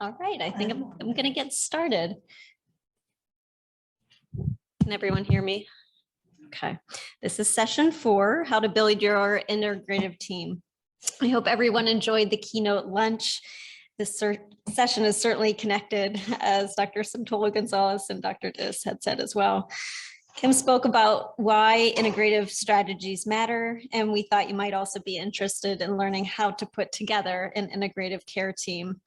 All right, I think I'm going to get started. Can everyone hear me? Okay, this is session 4, how to build your integrative team. I hope everyone enjoyed the keynote lunch. This session is certainly connected, as Dr. Santola Gonzalez and Dr. Dis had said as well. Kim spoke about why integrative strategies matter, and we thought you might also be interested in learning how to put together an integrative care team.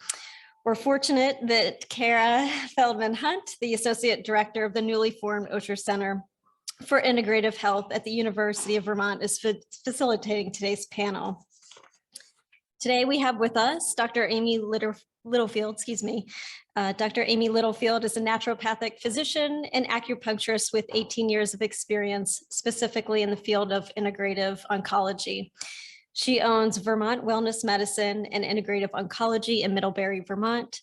We're fortunate that Cara Feldman-Hunt, the Associate Director of the newly formed Osher Center for Integrative Health at the University of Vermont, is facilitating today's panel. Today we have with us Dr. Amy Littlefield, Dr. Amy Littlefield is a naturopathic physician and acupuncturist with 18 years of experience, specifically in the field of integrative oncology. She owns Vermont Wellness Medicine and Integrative Oncology in Middlebury, Vermont,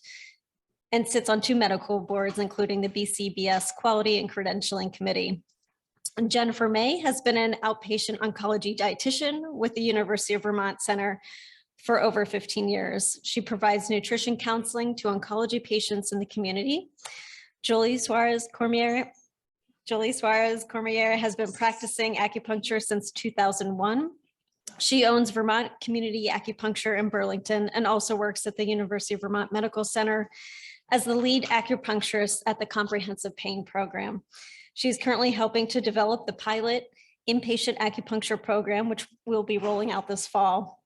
and sits on 2 medical boards, including the BCBS Quality and Credentialing Committee. And Jennifer May has been an outpatient oncology dietitian with the University of Vermont Center for over 15 years. She provides nutrition counseling to oncology patients in the community. Suarez Cormier has been practicing acupuncture since 2001. She owns Vermont Community Acupuncture in Burlington and also works at the University of Vermont Medical Center as the lead acupuncturist at the Comprehensive Pain Program. She's currently helping to develop the pilot inpatient acupuncture program, which we'll be rolling out this fall.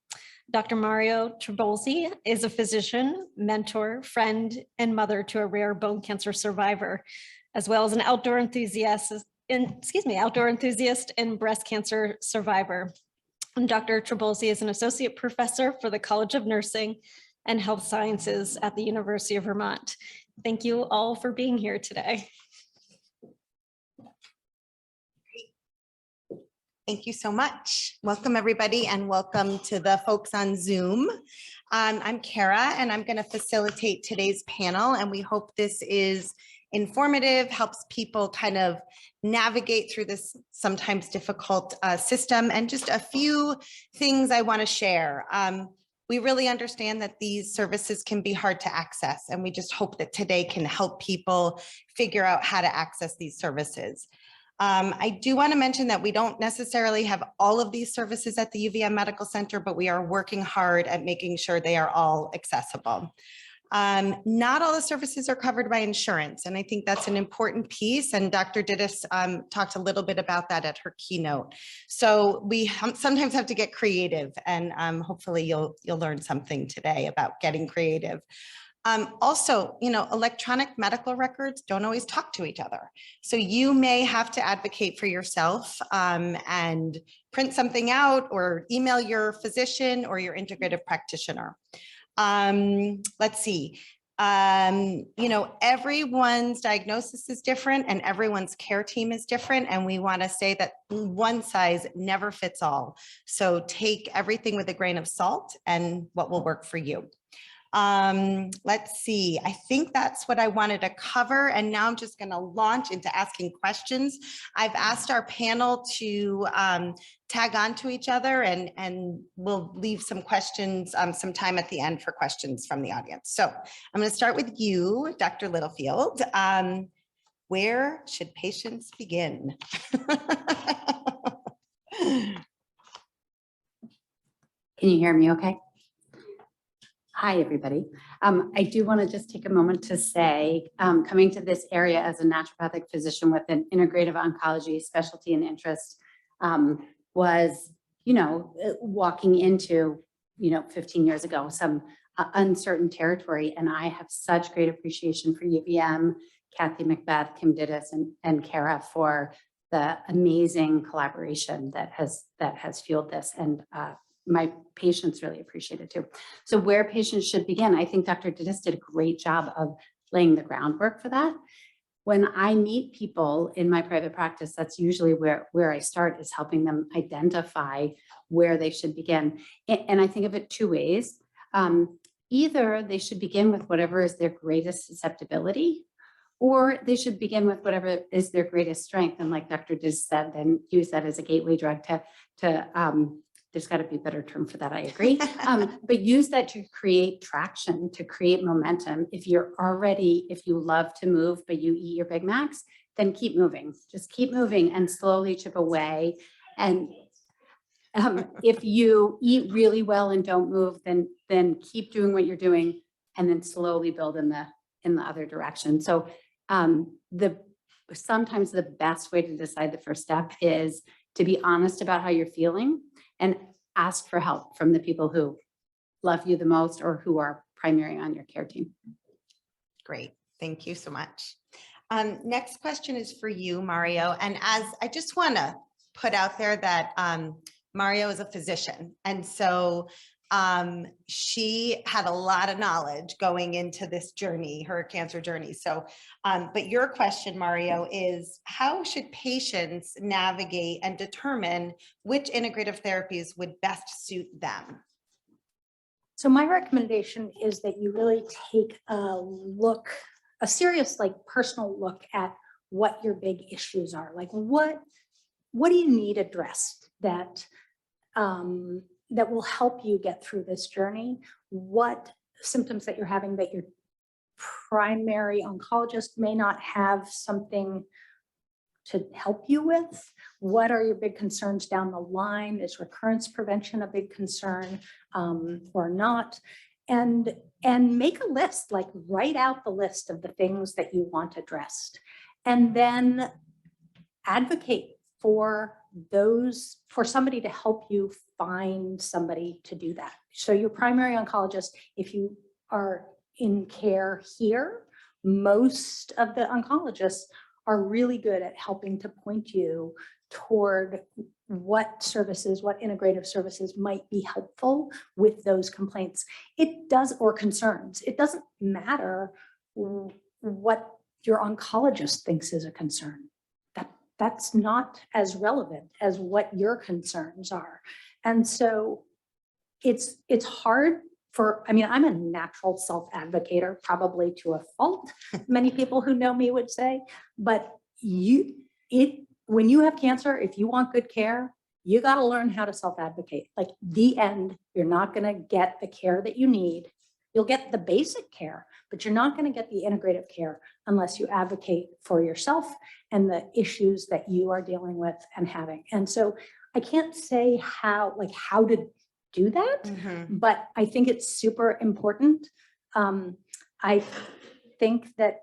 Dr. Mario Trabulsy is a physician, mentor, friend, and mother to a rare bone cancer survivor, as well as an outdoor enthusiast and breast cancer survivor. And Dr. Trabulsy is an associate professor for the College of Nursing and Health Sciences at the University of Vermont. Thank you all for being here today. Thank you so much. Welcome everybody, and welcome to the folks on Zoom. I'm Cara, and I'm going to facilitate today's panel, and we hope this is informative, helps people kind of navigate through this sometimes difficult system. And just a few things I want to share. We really understand that these services can be hard to access, and we just hope that today can help people figure out how to access these services. I do want to mention that we don't necessarily have all of these services at the UVM Medical Center, but we are working hard at making sure they are all accessible. Not all the services are covered by insurance, and I think that's an important piece, and Dr. Dittis talked a little bit about that at her keynote. So we sometimes have to get creative, and hopefully you'll learn something today about getting creative. Also, electronic medical records don't always talk to each other. So you may have to advocate for yourself and print something out or email your physician or your integrative practitioner. Let's see. Everyone's diagnosis is different and everyone's care team is different. And we want to say that one size never fits all. So take everything with a grain of salt and what will work for you. Let's see, I think that's what I wanted to cover. And now I'm just going to launch into asking questions. I've asked our panel to tag on to each other, and we'll leave some questions, some time at the end for questions from the audience. So I'm going to start with you, Dr. Littlefield. Where should patients begin? Can you hear me okay? Hi, everybody. I do want to just take a moment to say, coming to this area as a naturopathic physician with an integrative oncology specialty and interest was, walking into, 15 years ago, some uncertain territory. And I have such great appreciation for UVM, Kathy Macbeth, Kim Dittis, and Cara for the amazing collaboration that has fueled this. And my patients really appreciate it too. So where patients should begin, I think Dr. Dittis did a great job of laying the groundwork for that. When I meet people in my private practice, that's usually where I start, is helping them identify where they should begin. And I think of it 2 ways. Either they should begin with whatever is their greatest susceptibility, or they should begin with whatever is their greatest strength. And like Dr. Dittis said, then use that as a gateway drug to there's got to be a better term for that, I agree. But use that to create traction, to create momentum. If you love to move, but you eat your Big Macs, then keep moving. Just keep moving and slowly chip away. And if you eat really well and don't move, then keep doing what you're doing and then slowly build in the other direction. So sometimes the best way to decide the first step is to be honest about how you're feeling and ask for help from the people who love you the most or who are primary on your care team. Great. Thank you so much. Next question is for you, Mario. And as I just want to put out there that Mario is a physician. And so she had a lot of knowledge going into this journey, her cancer journey. So, but your question, Mario, is how should patients navigate and determine which integrative therapies would best suit them? So my recommendation is that you really take a serious, like personal look at what your big issues are. Like what do you need addressed that will help you get through this journey? What symptoms that you're having that your primary oncologist may not have something to help you with? What are your big concerns down the line? Is recurrence prevention a big concern or not? And make a list, like write out the list of the things that you want addressed, and then advocate for somebody to help you find somebody to do that. So your primary oncologist, if you are in care here, most of the oncologists are really good at helping to point you toward what integrative services might be helpful with those complaints. Or concerns. It doesn't matter what your oncologist thinks is a concern. That's not as relevant as what your concerns are. And so it's hard I'm a natural self-advocator, probably to a fault, many people who know me would say, but when you have cancer, if you want good care, you got to learn how to self-advocate. Like the end, you're not going to get the care that you need. You'll get the basic care, but you're not going to get the integrative care unless you advocate for yourself and the issues that you are dealing with and having. And so I can't say how to do that, but I think it's super important. I think that,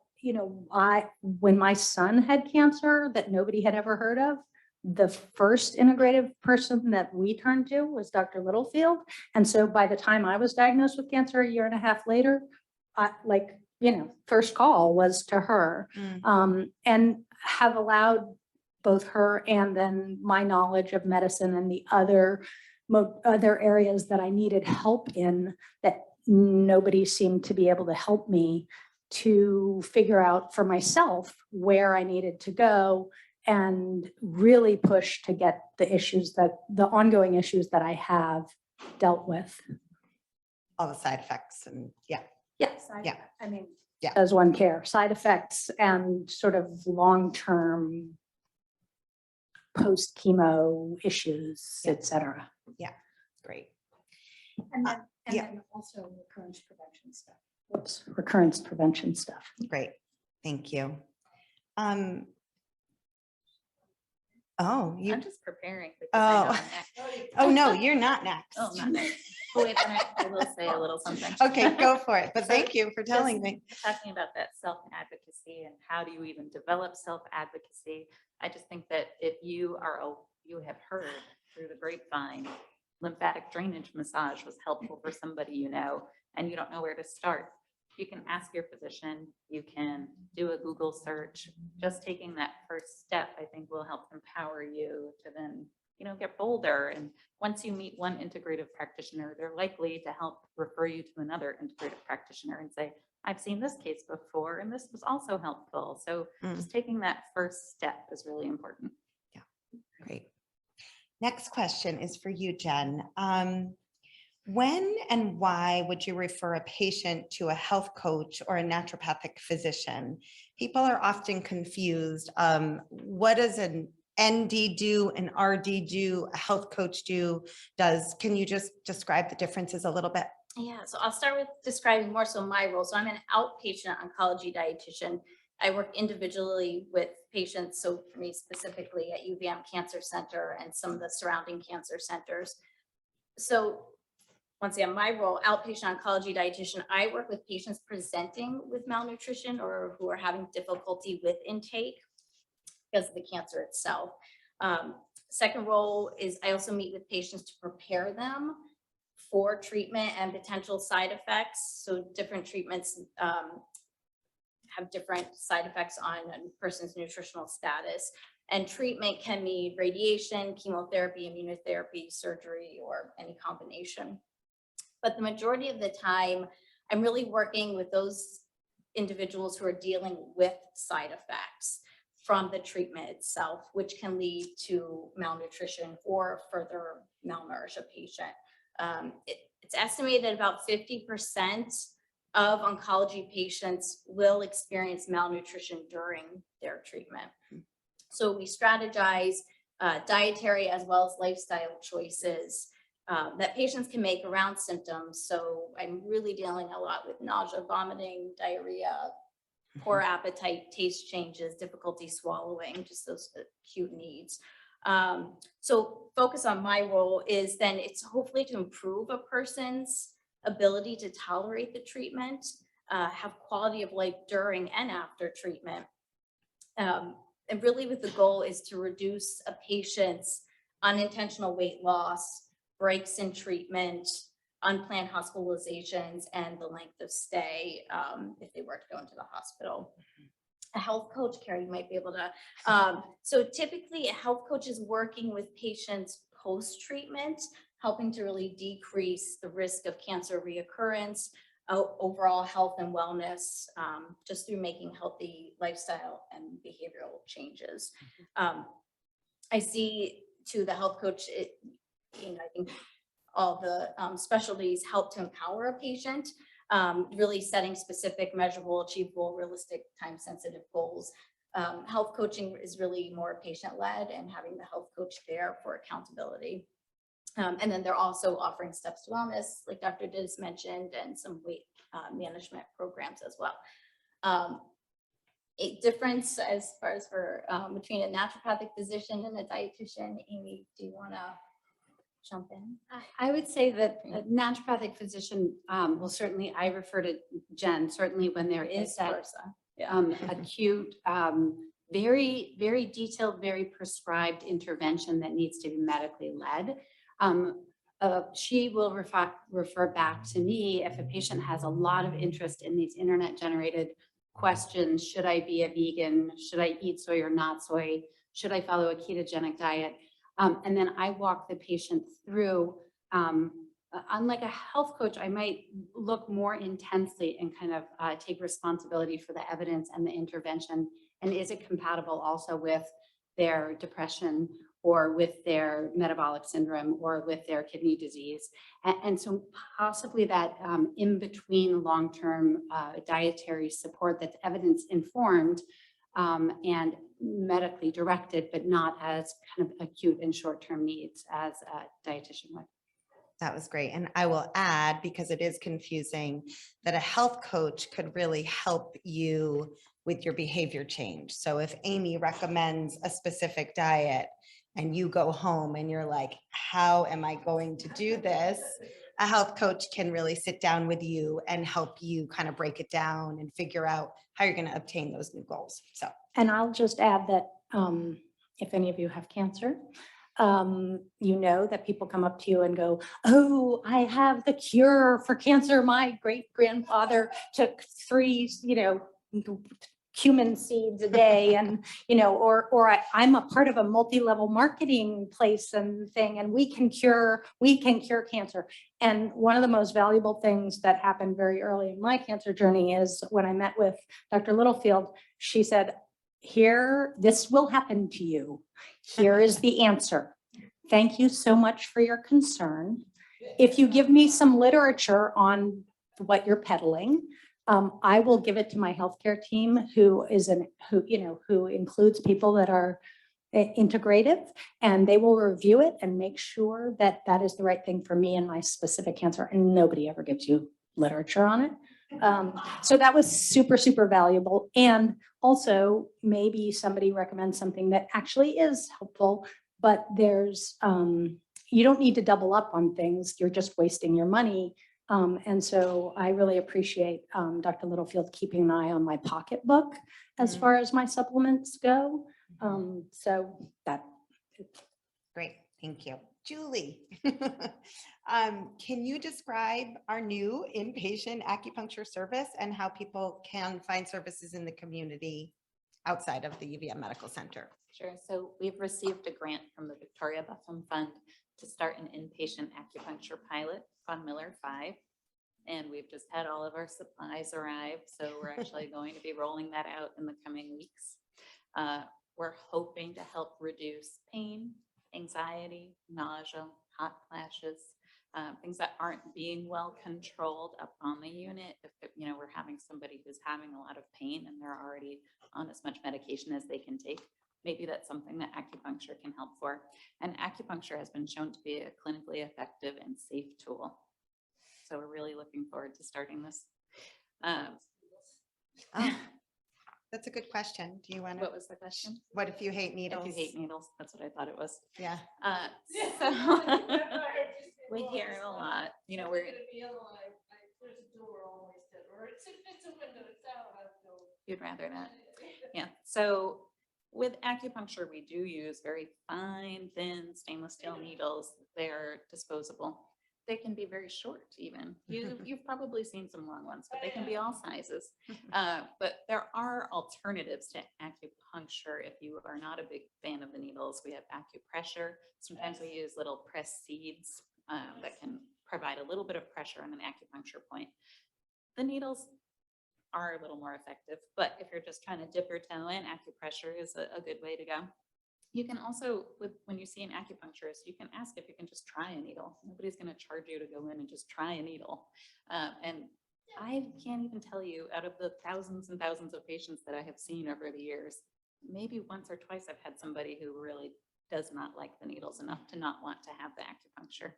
when my son had cancer that nobody had ever heard of, the first integrative person that we turned to was Dr. Littlefield. And so by the time I was diagnosed with cancer a year and a half later, first call was to her, and have allowed both her and then my knowledge of medicine and the other areas that I needed help in that nobody seemed to be able to help me to figure out for myself where I needed to go and really push to get the ongoing issues that I have dealt with. All the side effects and Yes. Yeah. Does one care? Side effects and sort of long-term post-chemo issues, et cetera. great. And then also recurrence prevention stuff. Recurrence prevention stuff. Great. Thank you. I'm just preparing. Oh no, you're not next. Oh, not next. Oh, wait, then I will say a little something. Okay, go for it. But thank you for telling me. Talking about that self-advocacy and how do you even develop self-advocacy? I just think that if you have heard through the grapevine, lymphatic drainage massage was helpful for somebody you know, and you don't know where to start. You can ask your physician, you can do a Google search. Just taking that first step, I think, will help empower you to then, get bolder. And once you meet one integrative practitioner, they're likely to help refer you to another integrative practitioner and say, I've seen this case before, and this was also helpful. So just taking that first step is really important. Yeah, great. Next question is for you, Jen. When and why would you refer a patient to a health coach or a naturopathic physician? People are often confused. What does an ND do, an RD do, a health coach does. Can you just describe the differences a little bit? Yeah, so I'll start with describing more so my role. So I'm an outpatient oncology dietitian. I work individually with patients. So for me specifically at UVM Cancer Center and some of the surrounding cancer centers. So once again, my role, outpatient oncology dietitian, I work with patients presenting with malnutrition or who are having difficulty with intake because of the cancer itself. Second role is I also meet with patients to prepare them for treatment and potential side effects. So different treatments have different side effects on a person's nutritional status. And treatment can be radiation, chemotherapy, immunotherapy, surgery, or any combination. But the majority of the time, I'm really working with those individuals who are dealing with side effects from the treatment itself, which can lead to malnutrition or further malnourish a patient. It's estimated about 50% of oncology patients will experience malnutrition during their treatment. So we strategize dietary as well as lifestyle choices that patients can make around symptoms. So I'm really dealing a lot with nausea, vomiting, diarrhea, poor appetite, taste changes, difficulty swallowing, just those acute needs. So focus on my role is then it's hopefully to improve a person's ability to tolerate the treatment, have quality of life during and after treatment. And really with the goal is to reduce a patient's unintentional weight loss, breaks in treatment, unplanned hospitalizations, and the length of stay if they were to go into the hospital. A health coach, Cara, you might be able to. So typically a health coach is working with patients post-treatment, helping to really decrease the risk of cancer reoccurrence, overall health and wellness, just through making healthy lifestyle and behavioral changes. I see to the health coach, I think all the specialties help to empower a patient, really setting specific, measurable, achievable, realistic, time-sensitive goals. Health coaching is really more patient-led and having the health coach there for accountability. And then they're also offering steps to wellness, like Dr. Diz mentioned, and some weight management programs as well. A difference as far as for between a naturopathic physician and a dietitian. Amy, do you want to jump in? I would say that a naturopathic physician, well, certainly I refer to Jen, certainly when there is that acute, very, very detailed, very prescribed intervention that needs to be medically led. She will refer back to me if a patient has a lot of interest in these internet generated questions. Should I be a vegan? Should I eat soy or not soy? Should I follow a ketogenic diet? And then I walk the patient through, unlike a health coach, I might look more intensely and kind of take responsibility for the evidence and the intervention. And is it compatible also with their depression or with their metabolic syndrome or with their kidney disease? And so possibly that in between long-term dietary support that's evidence informed and medically directed, but not as kind of acute and short-term needs as a dietitian would. That was great. And I will add, because it is confusing, that a health coach could really help you with your behavior change. So if Amy recommends a specific diet and you go home and you're like, how am I going to do this? A health coach can really sit down with you and help you kind of break it down and figure out how you're going to obtain those new goals. So, And I'll just add that if any of you have cancer, you know that people come up to you and go, oh, I have the cure for cancer. My great grandfather took 3, cumin seeds a day, and I'm a part of a multi-level marketing place and thing, and we can cure cancer. And one of the most valuable things that happened very early in my cancer journey is when I met with Dr. Littlefield. She said, here, this will happen to you. Here is the answer. Thank you so much for your concern. If you give me some literature on what you're peddling, I will give it to my healthcare team, who includes people that are integrative, and they will review it and make sure that that is the right thing for me and my specific cancer. And nobody ever gives you literature on it. So that was super, super valuable. And also maybe somebody recommends something that actually is helpful, but there's, you don't need to double up on things. You're just wasting your money. And so I really appreciate Dr. Littlefield keeping an eye on my pocketbook as far as my supplements go. So that. Great, thank you. Julie, can you describe our new inpatient acupuncture service and how people can find services in the community outside of the UVM Medical Center? Sure. So we've received a grant from the Victoria Buffum Fund to start an inpatient acupuncture pilot on Miller 5. And we've just had all of our supplies arrive. So we're actually going to be rolling that out in the coming weeks. We're hoping to help reduce pain, anxiety, nausea, hot flashes, things that aren't being well controlled up on the unit. If we're having somebody who's having a lot of pain and they're already on as much medication as they can take, maybe that's something that acupuncture can help for. And acupuncture has been shown to be a clinically effective and safe tool. So we're really looking forward to starting this. That's a good question. Do you want to? What was the question? What if you hate needles? If you hate needles, that's what I thought it was. Yeah. So we hear it a lot. We're you'd rather not. Yeah. So with acupuncture, we do use very fine, thin stainless steel needles. They're disposable. They can be very short even. You've probably seen some long ones, but they can be all sizes. But there are alternatives to acupuncture if you are not a big fan of the needles. We have acupressure. Sometimes we use little press seeds that can provide a little bit of pressure on an acupuncture point. The needles are a little more effective, but if you're just trying to dip your toe in, acupressure is a good way to go. You can also, when you see an acupuncturist, you can ask if you can just try a needle. Nobody's going to charge you to go in and just try a needle. And I can't even tell you, out of the thousands and thousands of patients that I have seen over the years, maybe once or twice I've had somebody who really does not like the needles enough to not want to have the acupuncture.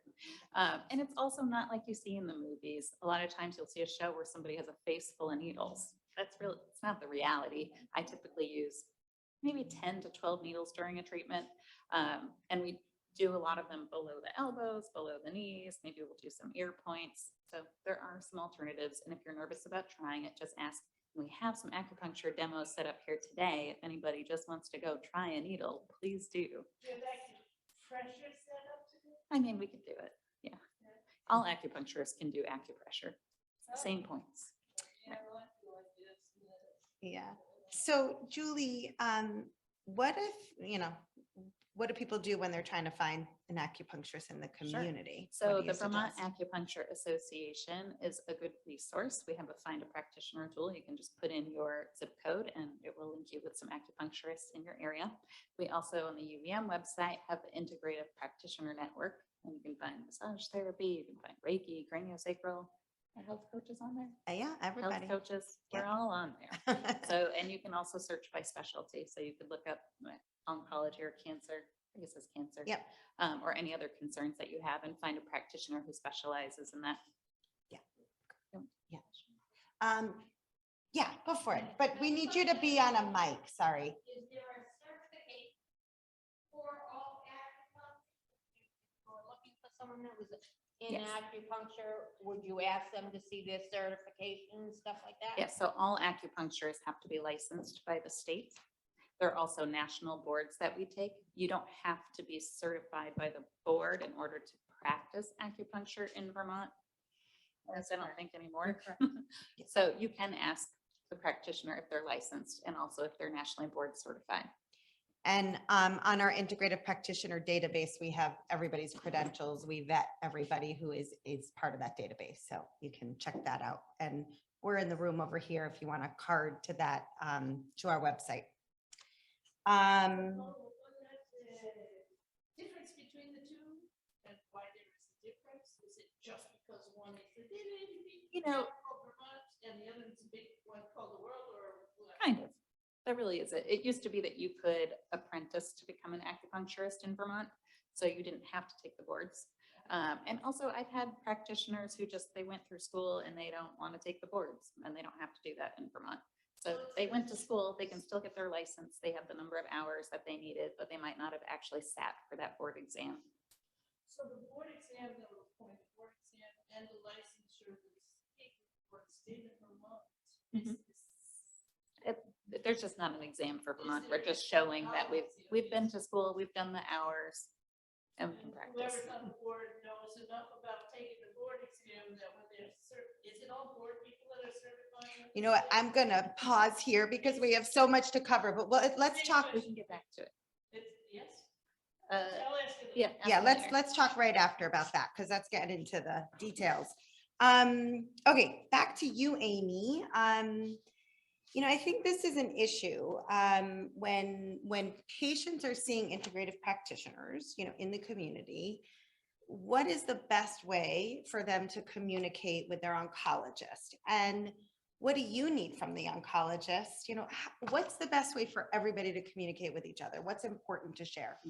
And it's also not like you see in the movies. A lot of times you'll see a show where somebody has a face full of needles. It's not the reality. I typically use maybe 10 to 12 needles during a treatment. And we do a lot of them below the elbows, below the knees. Maybe we'll do some ear points. So there are some alternatives. And if you're nervous about trying it, just ask. We have some acupuncture demos set up here today. If anybody just wants to go try a needle, please do. I mean, we could do it. Yeah. All acupuncturists can do acupressure. Same points. Yeah. So Julie, what do people do when they're trying to find an acupuncturist in the community? So What do the you Vermont suggest? Acupuncture Association is a good resource. We have a find a practitioner tool. You can just put in your zip code and it will link you with some acupuncturists in your area. We also on the UVM website have the Integrative Practitioner Network, and you can find massage therapy, you can find Reiki, craniosacral. Our health coaches on there. Yeah, everybody. Health coaches, we're Yep. all on there. So, and you can also search by specialty. So you could look up oncology or cancer, I guess it's cancer. Yep. Or any other concerns that you have and find a practitioner who specializes in that. Yeah, go for it. But we need you to be on a mic. Sorry. Is there a certification for all acupuncture? Or looking for someone that was in Yes. acupuncture, would you ask them to see their certification, stuff like that? Yeah, so all acupuncturists have to be licensed by the state. There are also national boards that we take. You don't have to be certified by the board in order to practice acupuncture in Vermont. As I don't think anymore. So you can ask the practitioner if they're licensed and also if they're nationally board certified. And on our integrative practitioner database, we have everybody's credentials. We vet everybody who is part of that database. So you can check that out. And we're in the room over here if you want a card to that, to our website. Difference between the two and why there is a difference? Is it just because one is a You know, and the other is a big one called the world, or what? kind of. That really is it. It used to be that you could apprentice to become an acupuncturist in Vermont, so you didn't have to take the boards. And also I've had practitioners who just, they went through school and they don't want to take the boards and they don't have to do that in Vermont. So they went to school, they can still get their license. They have the number of hours that they needed, but they might not have actually sat for that board exam. So the board exam that was pointed, board exam and the licensure that's taken for the state of Vermont. There's just not an exam for Vermont. We're just showing that we've been to school, we've done the hours, and we can practice. Whoever's on the board knows enough about taking the board exam that when they're is it all board people that are certifying? You know what? I'm gonna pause here because we have so much to cover, but let's talk. We can get back to it. Yes. Uh, I'll ask you. yeah. Yeah, after let's talk right after about that, because that's getting into the details. Okay, back to you, Amy. You know, I think this is an issue when patients are seeing integrative practitioners, you know, in the community. What is the best way for them to communicate with their oncologist? And what do you need from the oncologist? You know, what's the best way for everybody to communicate with each other? What's important to share?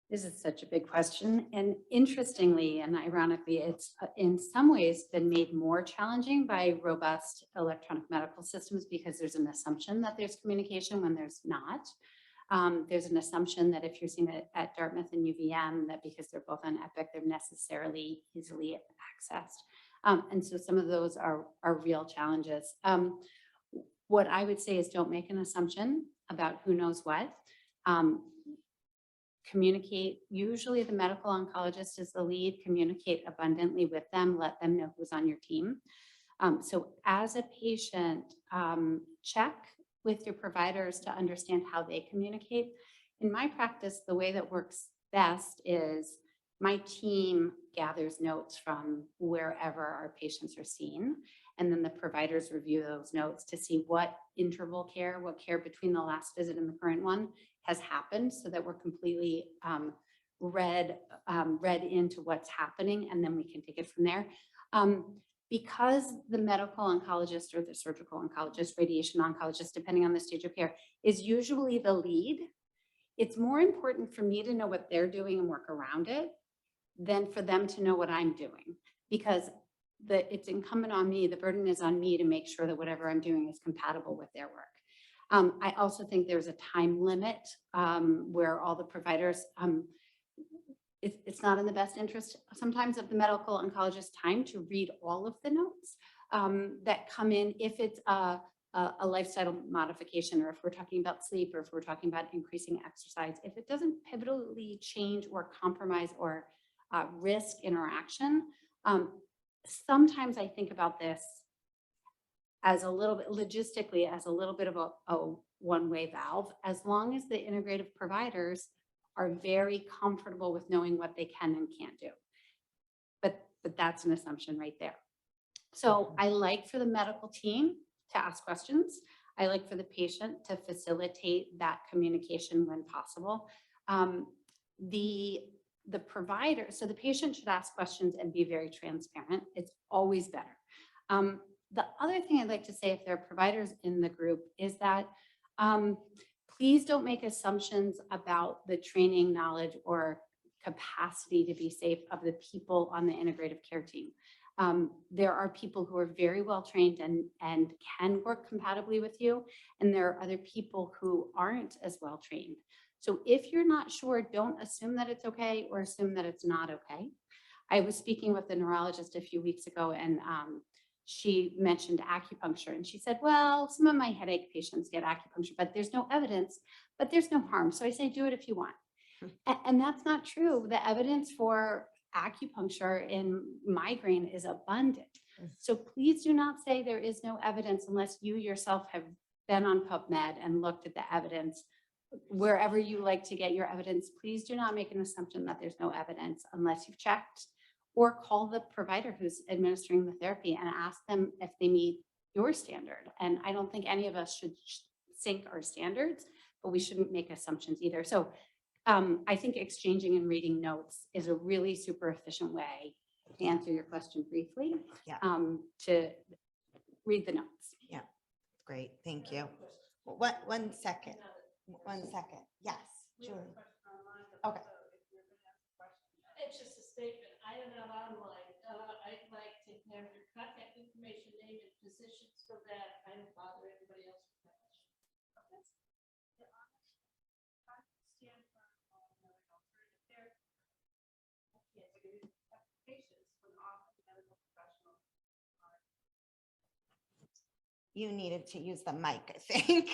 This is such a big question. And interestingly and ironically, it's in some ways been made more challenging by robust electronic medical systems because there's an assumption that there's communication when there's not. There's an assumption that if you're seeing it at Dartmouth and UVM, that because they're both on Epic, they're necessarily easily accessed. And so some of those are real challenges. What I would say is don't make an assumption about who knows what. Communicate, usually the medical oncologist is the lead, communicate abundantly with them, let them know who's on your team. So as a patient, check with your providers to understand how they communicate. In my practice, the way that works best is my team gathers notes from wherever our patients are seen, and then the providers review those notes to see what interval care, what care between the last visit and the current one has happened, so that we're completely read into what's happening, and then we can take it from there. Because the medical oncologist or the surgical oncologist, radiation oncologist, depending on the stage of care, is usually the lead, it's more important for me to know what they're doing and work around it than for them to know what I'm doing, because it's incumbent on me, the burden is on me to make sure that whatever I'm doing is compatible with their work. I also think there's a time limit where all the providers, it's not in the best interest sometimes of the medical oncologist time to read all of the notes that come in if it's a lifestyle modification, or if we're talking about sleep, or if we're talking about increasing exercise. If it doesn't pivotally change or compromise or risk interaction, sometimes I think about this as a little bit logistically, as a little bit of a one-way valve, as long as the integrative providers are very comfortable with knowing what they can and can't do. But that's an assumption right there. So I like for the medical team to ask questions. I like for the patient to facilitate that communication when possible. The provider, so the patient should ask questions and be very transparent. It's always better. The other thing I'd like to say, if there are providers in the group, is that please don't make assumptions about the training, knowledge, or capacity to be safe of the people on the integrative care team. There are people who are very well trained and can work compatibly with you, and there are other people who aren't as well trained. So if you're not sure, don't assume that it's okay or assume that it's not okay. I was speaking with a neurologist a few weeks ago, and she mentioned acupuncture, and she said, well, some of my headache patients get acupuncture, but there's no evidence, but there's no harm. So I say, do it if you want. And that's not true. The evidence for acupuncture in migraine is abundant. So please do not say there is no evidence unless you yourself have been on PubMed and looked at the evidence. Wherever you like to get your evidence, please do not make an assumption that there's no evidence unless you've checked, or call the provider who's administering the therapy and ask them if they meet your standard. And I don't think any of us should sync our standards, but we shouldn't make assumptions either. So I think exchanging and reading notes is a really super efficient way, to answer your question briefly, Yeah. to read the notes. Yeah. great. Thank you. One second. 1 second. Yes, Julie. Okay. It's just a statement. I am not online. I'd like to have your contact information, name and position so that I don't bother anybody else with that. You needed to use the mic, I think.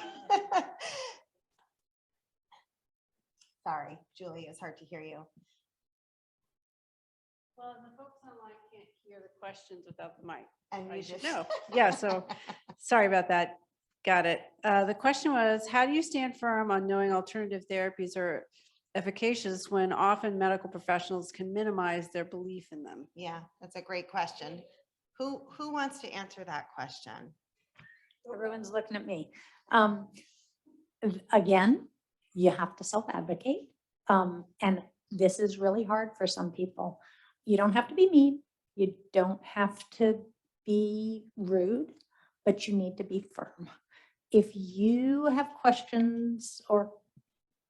Sorry, Julie, it's hard to hear you. Well, the folks online can't hear the questions without the mic. And I you should just know. Yeah, so sorry about that. Got it. The question was, how do you stand firm on knowing alternative therapies are efficacious when often medical professionals can minimize their belief in them? Yeah, that's a great question. Who wants to answer that question? Everyone's looking at me. Again, you have to self-advocate. And this is really hard for some people. You don't have to be mean. You don't have to be rude, but you need to be firm. If you have questions or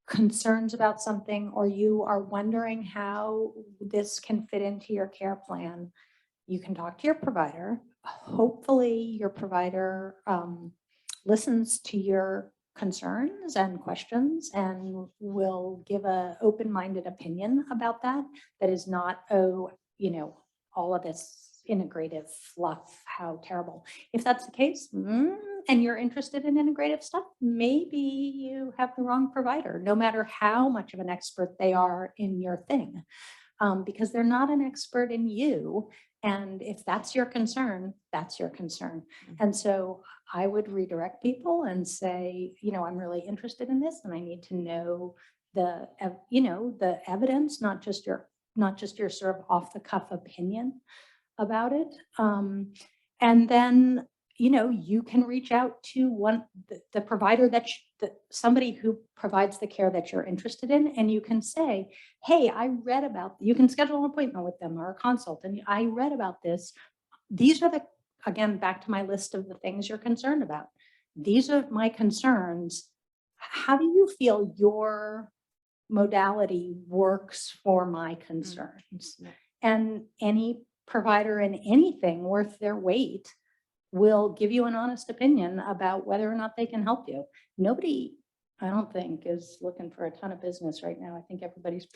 concerns about something, or you are wondering how this can fit into your care plan, you can talk to your provider. Hopefully your provider listens to your concerns and questions and will give an open-minded opinion about that. That is not, oh, all of this integrative fluff, how terrible. If that's the case, and you're interested in integrative stuff, maybe you have the wrong provider, no matter how much of an expert they are in your thing, because they're not an expert in you. And if that's your concern, that's your concern. And so I would redirect people and say, I'm really interested in this and I need to know the evidence, not just your sort of off the cuff opinion about it. And then, you can reach out to the provider somebody who provides the care that you're interested in. And you can say, hey, you can schedule an appointment with them or a consult. And I read about this. These are again, back to my list of the things you're concerned about. These are my concerns. How do you feel your modality works for my concerns? And any provider in anything worth their weight will give you an honest opinion about whether or not they can help you. Nobody, I don't think, is looking for a ton of business right now. I think everybody's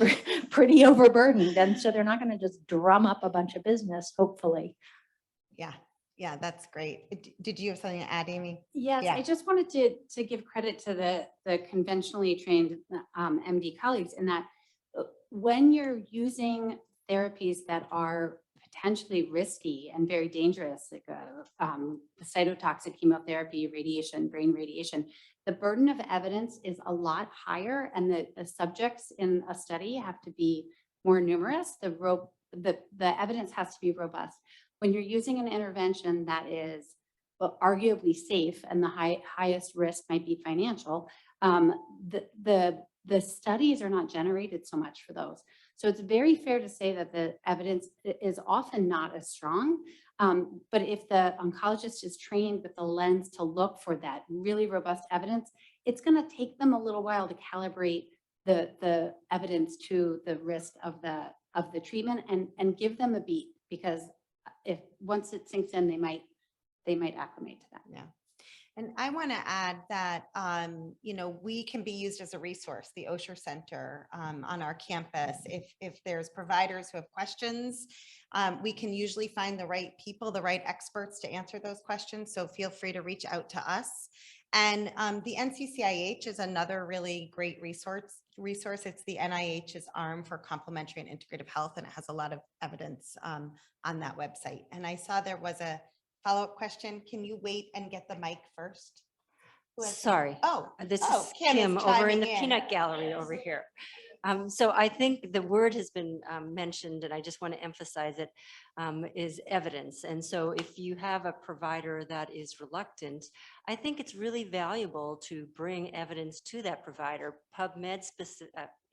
pretty overburdened. And so they're not going to just drum up a bunch of business, hopefully. Yeah, that's great. Did you have something to add, Amy? Yes, Yeah. I just wanted to give credit to the conventionally trained MD colleagues in that when you're using therapies that are potentially risky and very dangerous, like cytotoxic chemotherapy, radiation, brain radiation, the burden of evidence is a lot higher, and the subjects in a study have to be more numerous. The evidence has to be robust. When you're using an intervention that is arguably safe and the highest risk might be financial, the studies are not generated so much for those. So it's very fair to say that the evidence is often not as strong. But if the oncologist is trained with the lens to look for that really robust evidence, it's going to take them a little while to calibrate the evidence to the risk of the treatment and give them a beat, because if once it sinks in, they might acclimate to that. Yeah. And I want to add that, we can be used as a resource, the Osher Center on our campus. If there's providers who have questions, we can usually find the right people, the right experts to answer those questions. So feel free to reach out to us. And the NCCIH is another really great resource. It's the NIH's arm for complementary and integrative health, and it has a lot of evidence on that website. And I saw there was a follow-up question. Can you wait and get the mic first? Sorry. This is Kim Kim over in chiming the peanut gallery over here. So I think the word has been mentioned, and I just want to emphasize it, is evidence. And so if you have a provider that is reluctant, I think it's really valuable to bring evidence to that provider. PubMed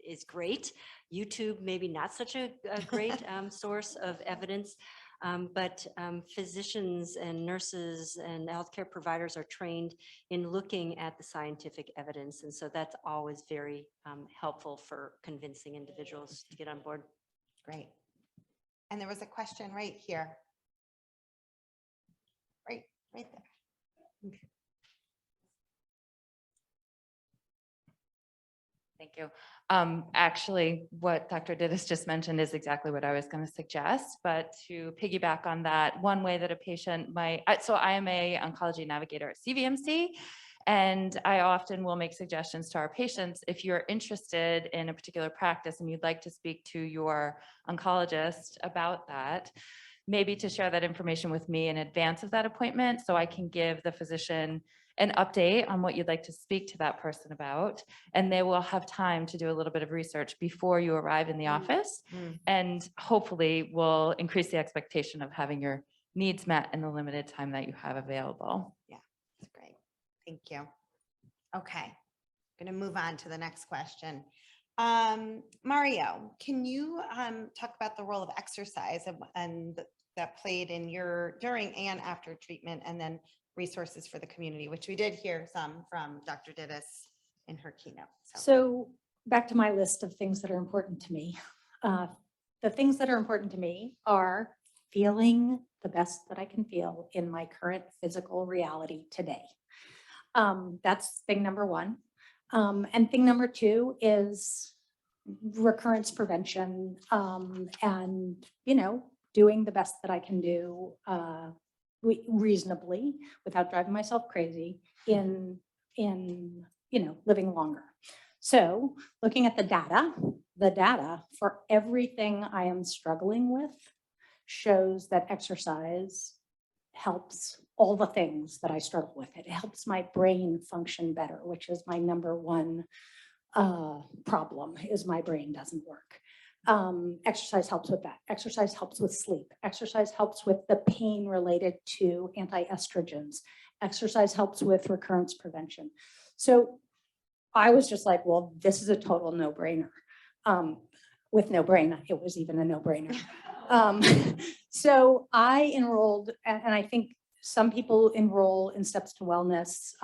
is great. YouTube, maybe not such a great source of evidence. But physicians and nurses and healthcare providers are trained in looking at the scientific evidence. And so that's always very helpful for convincing individuals to get on board. Great. And there was a question right here. Right there. Thank you. Actually, what Dr. Dittis just mentioned is exactly what I was going to suggest, but to piggyback on that, one way that a patient might, so I am a oncology navigator at CVMC, and I often will make suggestions to our patients. If you're interested in a particular practice and you'd like to speak to your oncologist about that, maybe to share that information with me in advance of that appointment so I can give the physician an update on what you'd like to speak to that person about, and they will have time to do a little bit of research before you arrive in the office, and hopefully will increase the expectation of having your needs met in the limited time that you have available. Yeah, that's great. Thank you. Okay, I'm going to move on to the next question. Mario, can you talk about the role of exercise and that played in your during and after treatment, and then resources for the community, which we did hear some from Dr. Dittis in her keynote. So back to my list of things that are important to me. The things that are important to me are feeling the best that I can feel in my current physical reality today. That's thing number one. And thing number two is recurrence prevention, and, you know, doing the best that I can do reasonably without driving myself crazy in you know, living longer. So looking at the data for everything I am struggling with shows that exercise helps all the things that I struggle with. It helps my brain function better, which is my number one problem, is my brain doesn't work. Exercise helps with that. Exercise helps with sleep. Exercise helps with the pain related to anti-estrogens. Exercise helps with recurrence prevention. So I was just like, well, this is a total no-brainer. With no brain, it was even a no-brainer. So I enrolled, and I think some people enroll in Steps to Wellness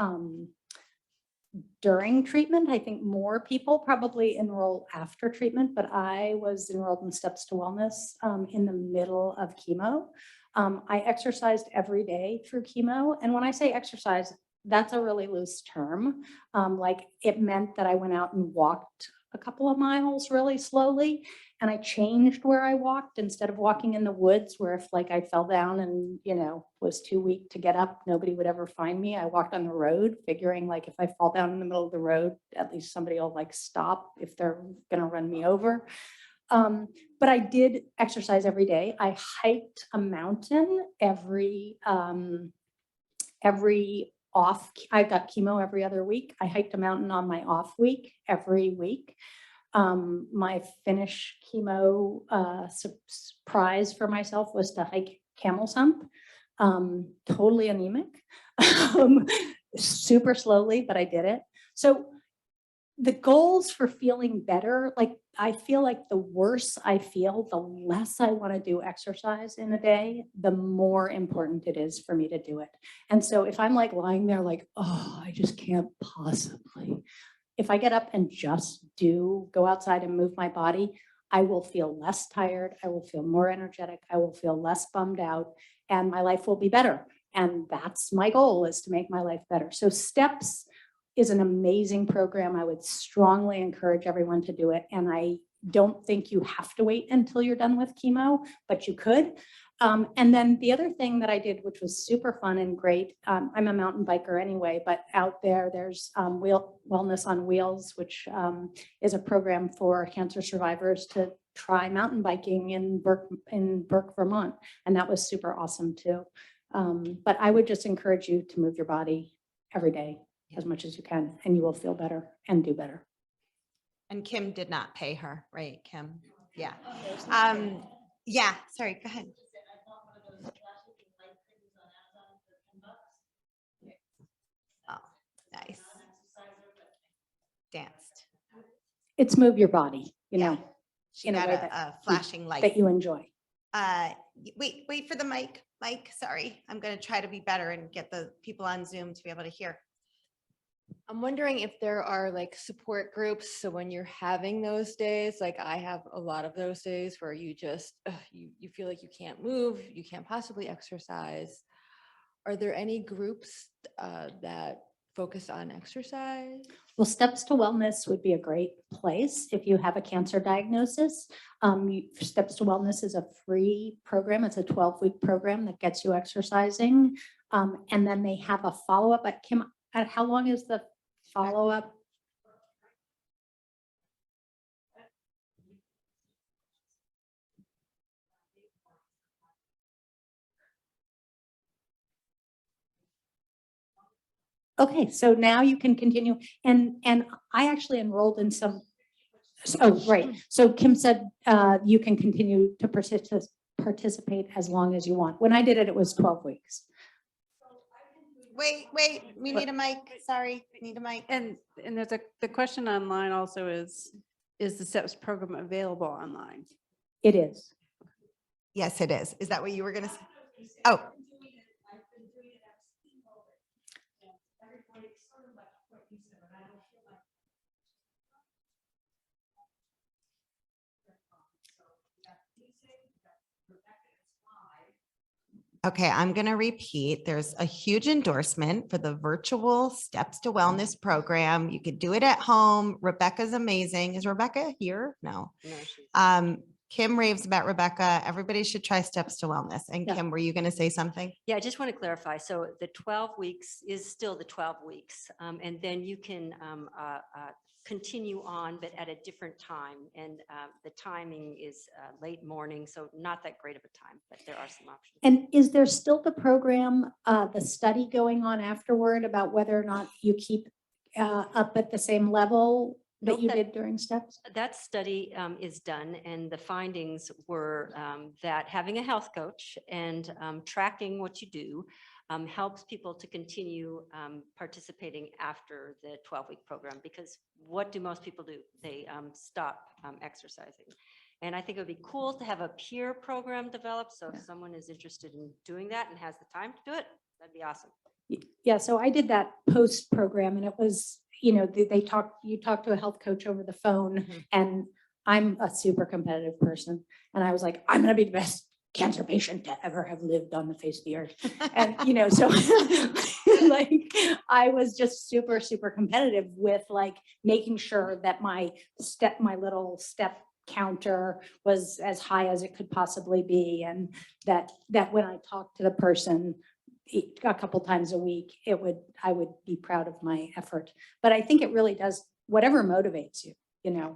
during treatment. I think more people probably enroll after treatment, but I was enrolled in Steps to Wellness in the middle of chemo. I exercised every day through chemo. And when I say exercise, that's a really loose term. Like, it meant that I went out and walked a couple of miles really slowly, and I changed where I walked. Instead of walking in the woods where if like I fell down and, you know, was too weak to get up, nobody would ever find me. I walked on the road, figuring like if I fall down in the middle of the road, at least somebody will like stop if they're gonna run me over. But I did exercise every day. I hiked a mountain every off. I got chemo every other week. I hiked a mountain on my off week every week. My finish chemo surprise for myself was to hike Camel's Hump, totally anemic, super slowly, but I did it. So the goals for feeling better, like I feel like the worse I feel, the less I want to do exercise in a day, the more important it is for me to do it. And so if I'm like lying there like, oh, I just can't possibly, if I get up and just go outside and move my body, I will feel less tired. I will feel more energetic. I will feel less bummed out, and my life will be better. And that's my goal, is to make my life better. So Steps is an amazing program. I would strongly encourage everyone to do it. And I don't think you have to wait until you're done with chemo, but you could. And then the other thing that I did, which was super fun and great, I'm a mountain biker anyway, but out there's Wellness on Wheels, which is a program for cancer survivors to try mountain biking in Burke, Vermont. And that was super awesome too. But I would just encourage you to move your body every day as much as you can, and you will feel better and do better. And Kim did not pay her, right, Kim? Yeah. Yeah, sorry, go ahead. Oh, nice. Danced. It's move your body, you Yeah. know, She in a got way a flashing light. that you enjoy. Wait for the mic. Mike, sorry. I'm going to try to be better and get the people on Zoom to be able to hear. I'm wondering if there are like support groups. So when you're having those days, like I have a lot of those days where you just, you feel like you can't move, you can't possibly exercise. Are there any groups that focus on exercise? Well, Steps to Wellness would be a great place if you have a cancer diagnosis. Steps to Wellness is a free program. It's a 12-week program that gets you exercising. And then they have a follow-up. Kim, how long is the follow-up? Okay, so now you can continue. And I actually enrolled in some. Oh, right. So Kim said you can continue to participate as long as you want. When I did it, it was 12 weeks. Wait, we need a mic. Sorry, we need a mic. And there's the question online also is the STEPS program available online? It is. Yes, it is. Is that what you were going to say? Oh. Okay, I'm going to repeat. There's a huge endorsement for the virtual Steps to Wellness program. You could do it at home. Rebecca's amazing. Is Rebecca here? No. Kim raves about Rebecca. Everybody should try Steps to Wellness. And Yeah. Kim, were you going to say something? Yeah, I just want to clarify. So the 12 weeks is still the 12 weeks. And then you can continue on, but at a different time. And the timing is late morning, so not that great of a time, but there are some options. And is there still the program, the study going on afterward about whether or not you keep up at the same level that Nope, you did during Steps? That study is done, and the findings were that having a health coach and tracking what you do helps people to continue participating after the 12-week program, because what do most people do? They stop exercising. And I think it would be cool to have a peer program developed. So if someone is interested in doing that and has the time to do it, that'd be awesome. Yeah, so I did that post program, and it was, you know, you talk to a health coach over the phone, and I'm a super competitive person. And I was like, I'm going to be the best cancer patient to ever have lived on the face of the earth. And, you know, so like, I was just super, super competitive with like making sure that my little step counter was as high as it could possibly be. And that when I talked to the person a couple times a week, I would be proud of my effort. But I think it really does, whatever motivates you,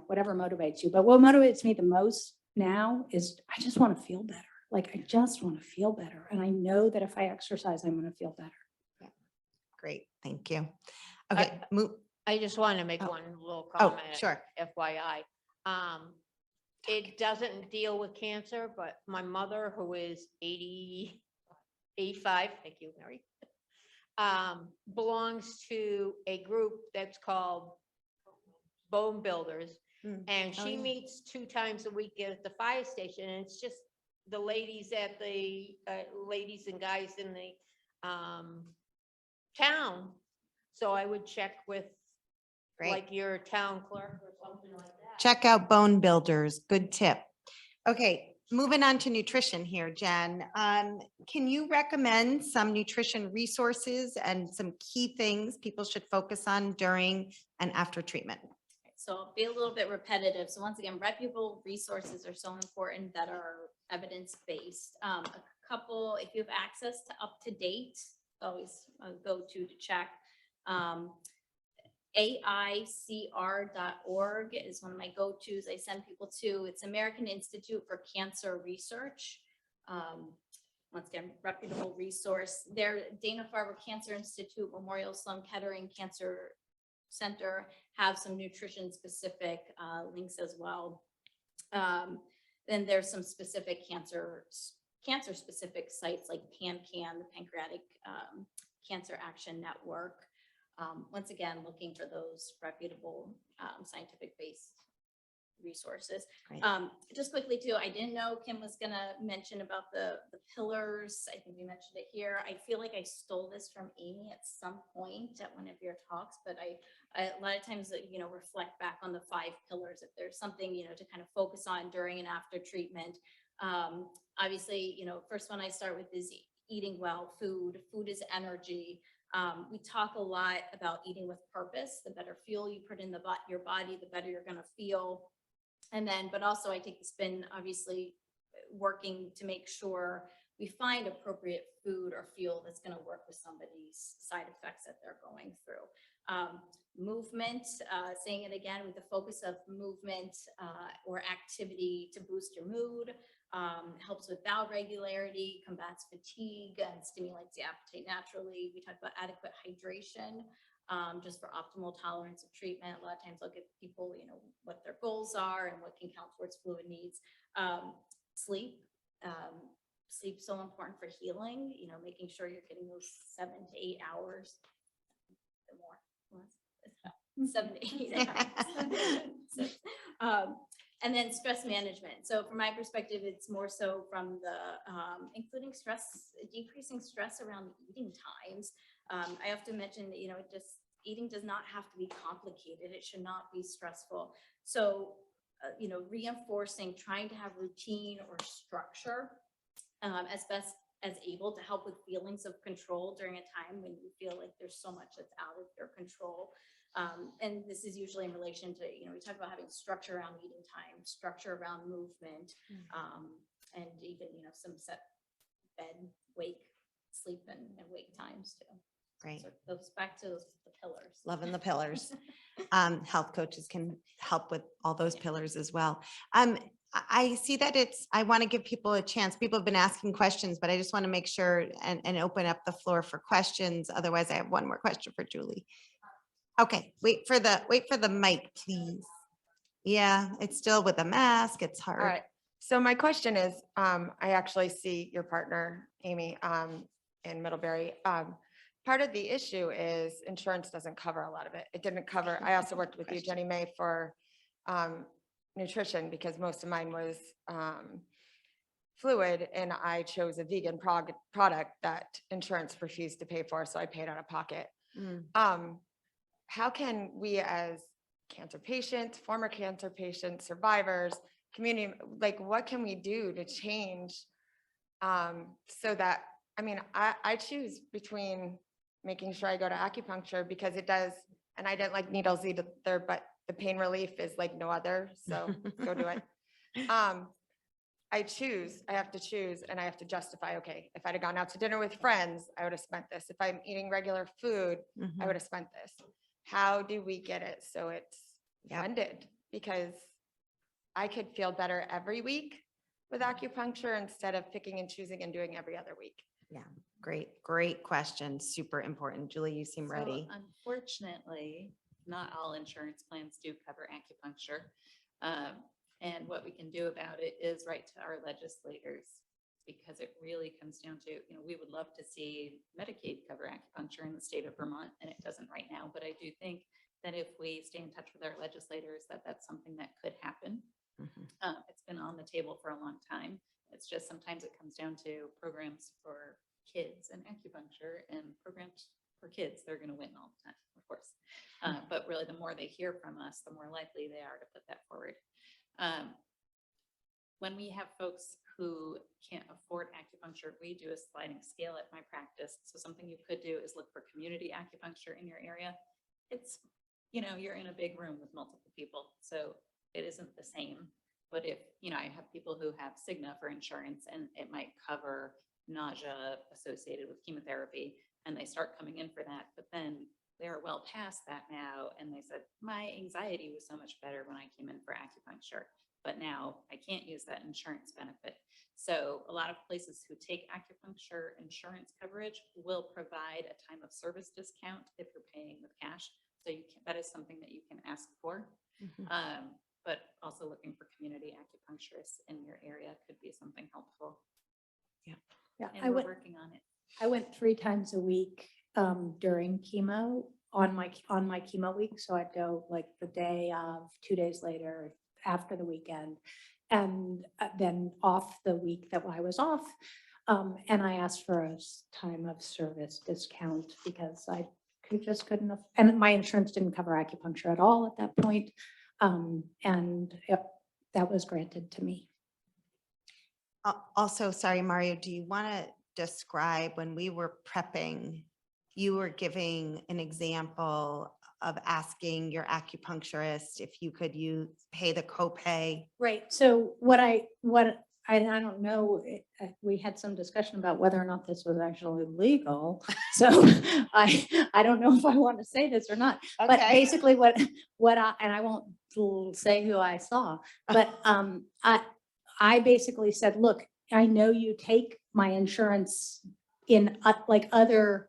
whatever motivates you. But what motivates me the most now is I just want to feel better. Like, I just want to feel better. And I know that if I exercise, I'm going to feel better. Yeah. Great. Thank you. Okay. I just want to make Oh. one little Oh, comment. sure. FYI. It doesn't deal with cancer, but my mother, who is 85, thank you, Mary, belongs to a group that's called Bone Builders. And Oh, she yeah. meets 2 times a week at the fire station, and it's just the ladies at the ladies and guys in the town. So I would check with Great. like your town clerk or something like that. Check out Bone Builders. Good tip. Okay. Moving on to nutrition here, Jen. Can you recommend some nutrition resources and some key things people should focus on during and after treatment? So I'll be a little bit repetitive. So once again, reputable resources are so important that are evidence-based. A couple, if you have access to up-to-date, always go to check. AICR.org is one of my go-tos. I send people to. It's American Institute for Cancer Research. Once again, reputable resource. Their Dana-Farber Cancer Institute, Memorial Sloan Kettering Cancer Center have some nutrition specific links as well. Then there's some specific cancer specific sites like PanCan, the Pancreatic Cancer Action Network. Once again, looking for those reputable scientific based resources. Great. Just quickly too, I didn't know Kim was gonna mention about the pillars. I think we mentioned it here. I feel like I stole this from Amy at some point at one of your talks, but I a lot of times, reflect back on the 5 pillars. If there's something, to kind of focus on during and after treatment. Obviously, first one I start with is eating well. Food is energy. We talk a lot about eating with purpose. The better fuel you put in your body, the better you're going to feel. And then, but also I take the spin, obviously working to make sure we find appropriate food or fuel that's going to work with somebody's side effects that they're going through. Movement, saying it again, with the focus of movement or activity to boost your mood, helps with bowel regularity, combats fatigue, and stimulates the appetite naturally. We talk about adequate hydration, just for optimal tolerance of treatment. A lot of times I'll give people, what their goals are and what can count towards fluid needs. Sleep. Sleep's so important for healing, making sure you're getting those 7 to 8 hours, more, less, 7 to 8 hours. And then stress management. So from my perspective, it's more so from the, including stress, decreasing stress around eating times. I often mention that, eating does not have to be complicated. It should not be stressful. So, reinforcing, trying to have routine or structure as best as able to help with feelings of control during a time when you feel like there's so much that's out of your control. And this is usually in relation to, we talk about having structure around eating time, structure around movement, and even, some set bed, wake, sleep, and wake times too. Great. So those back to the pillars. Loving the pillars. Health coaches can help with all those Yeah. pillars as well. I see that I want to give people a chance. People have been asking questions, but I just want to make sure and open up the floor for questions. Otherwise, I have one more question for Julie. Okay, wait for the mic, please. Yeah, it's still with a mask. It's hard. All right. So my question is, I actually see your partner, Amy, in Middlebury. Part of the issue is insurance doesn't cover a lot of it. It didn't cover, I also worked with you, Jenny May, for nutrition because most of mine was fluid, and I chose a vegan product that insurance refused to pay for, so I paid out of pocket. How can we as cancer patients, former cancer patients, survivors, community, what can we do to change so that, I choose between making sure I go to acupuncture because it does, and I didn't like needles either, but the pain relief is like no other, so go do it. I have to choose, and I have to justify, okay, if I'd have gone out to dinner with friends, I would have spent this. If I'm eating regular food, I would have spent this. How do we get it so it's funded? Because I could feel better every week with acupuncture instead of picking and choosing and doing every other week. Yeah, great question. Super important. Julie, you seem ready. So unfortunately, not all insurance plans do cover acupuncture. And what we can do about it is write to our legislators, because it really comes down to, we would love to see Medicaid cover acupuncture in the state of Vermont, and it doesn't right now. But I do think that if we stay in touch with our legislators, that's something that could happen. It's been on the table for a long time. It's just sometimes it comes down to programs for kids and acupuncture, and programs for kids, they're going to win all the time, of course. But really, the more they hear from us, the more likely they are to put that forward. When we have folks who can't afford acupuncture, we do a sliding scale at my practice. So something you could do is look for community acupuncture in your area. It's, you're in a big room with multiple people, so it isn't the same. But if, I have people who have Cigna for insurance, and it might cover nausea associated with chemotherapy, and they start coming in for that, but then they're well past that now. And they said, my anxiety was so much better when I came in for acupuncture, but now I can't use that insurance benefit. So a lot of places who take acupuncture insurance coverage will provide a time of service discount if you're paying with cash. So that is something that you can ask for. But also looking for community acupuncturists in your area could be something helpful. Yeah, And we're working on it. I went 3 times a week during chemo on my chemo week. So I'd go like the day of, 2 days later, after the weekend, and then off the week that I was off. And I asked for a time of service discount because I couldn't, and my insurance didn't cover acupuncture at all at that point. That was granted to me. Also, sorry, Mario, do you want to describe when we were prepping, you were giving an example of asking your acupuncturist if you could pay the copay? Right. So I don't know, we had some discussion about whether or not this was actually legal. So I don't know if I want to say this or not, but Okay. basically and I won't say who I saw, but I basically said, look, I know you take my insurance in like other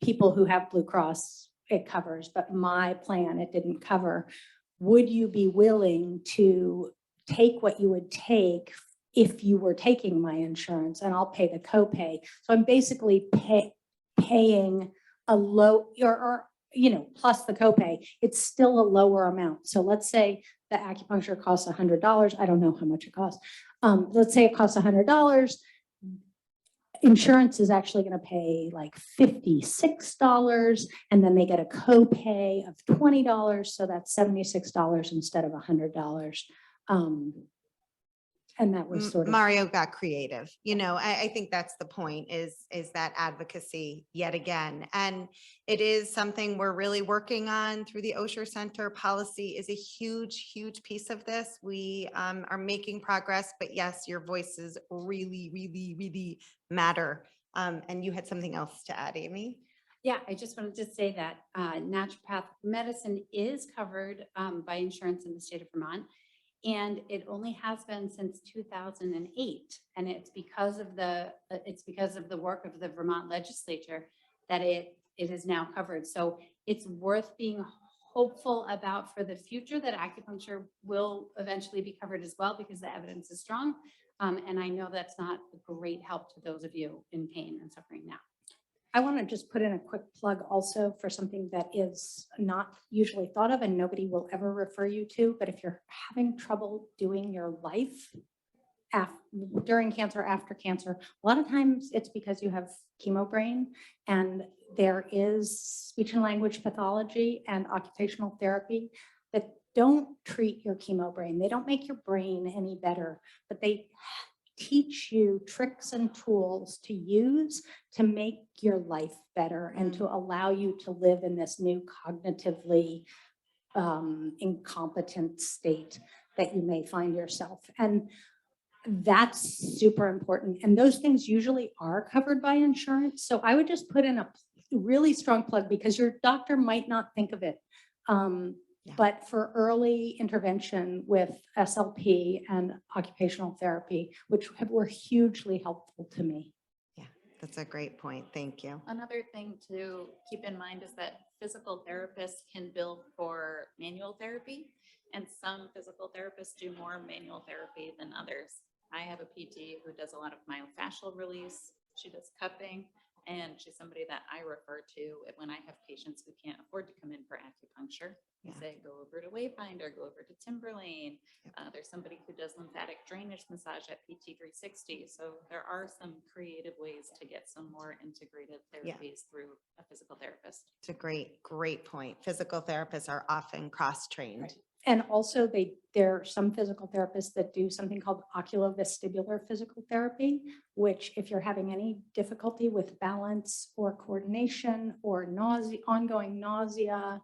people who have Blue Cross, it covers, but my plan, it didn't cover. Would you be willing to take what you would take if you were taking my insurance, and I'll pay the copay? So I'm basically paying a low or plus the copay. It's still a lower amount. So let's say the acupuncture costs $100. I don't know how much it costs. Let's say it costs $100. Insurance is actually going to pay like $56, and then they get a copay of $20. So that's $76 instead of $100. And that was sort of Mario got creative. I think that's the point is that advocacy yet again. And it is something we're really working on through the Osher Center. Policy is a huge, huge piece of this. We are making progress, but yes, your voices really, really, really matter. And you had something else to add, Amy? Yeah, I just wanted to say that naturopathic medicine is covered by insurance in the state of Vermont. And it only has been since 2008, and it's because of the work of the Vermont legislature that it is now covered. So it's worth being hopeful about for the future that acupuncture will eventually be covered as well, because the evidence is strong. And I know that's not a great help to those of you in pain and suffering now. I want to just put in a quick plug also for something that is not usually thought of and nobody will ever refer you to. But if you're having trouble doing your life during cancer, after cancer, a lot of times it's because you have chemo brain, and there is speech and language pathology and occupational therapy that don't treat your chemo brain. They don't make your brain any better, but they teach you tricks and tools to use to make your life better and to allow you to live in this new cognitively incompetent state that you may find yourself. And that's super important. And those things usually are covered by insurance. So I would just put in a really strong plug, because your doctor might not think of it. But for early intervention with SLP and occupational therapy, which were hugely helpful to me. Yeah, that's a great point. Thank you. Another thing to keep in mind is that physical therapists can bill for manual therapy, and some physical therapists do more manual therapy than others. I have a PT who does a lot of myofascial release. She does cupping, and she's somebody that I refer to when I have patients who can't afford to come in for acupuncture. I say, go over to Wayfinder, go over to Timberlane. There's somebody who does lymphatic drainage massage at PT 360. So there are some creative ways to get some more integrated therapies through a physical therapist. It's a great point. Physical therapists are often cross-trained. Right. And also there are some physical therapists that do something called oculovestibular physical therapy, which if you're having any difficulty with balance or coordination or ongoing nausea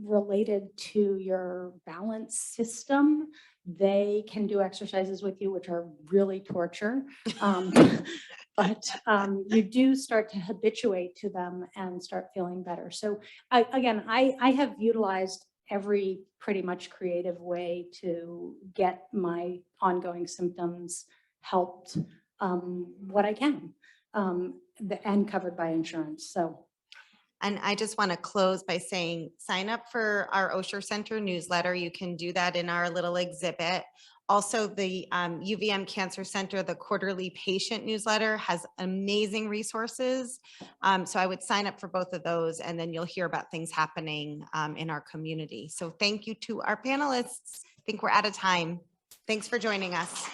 related to your balance system, they can do exercises with you, which are really torture. But you do start to habituate to them and start feeling better. So I have utilized every pretty much creative way to get my ongoing symptoms helped what I can and covered by insurance. So. And I just want to close by saying, sign up for our Osher Center newsletter. You can do that in our little exhibit. Also, the UVM Cancer Center, the quarterly patient newsletter has amazing resources. So I would sign up for both of those, and then you'll hear about things happening in our community. So thank you to our panelists. I think we're out of time. Thanks for joining us.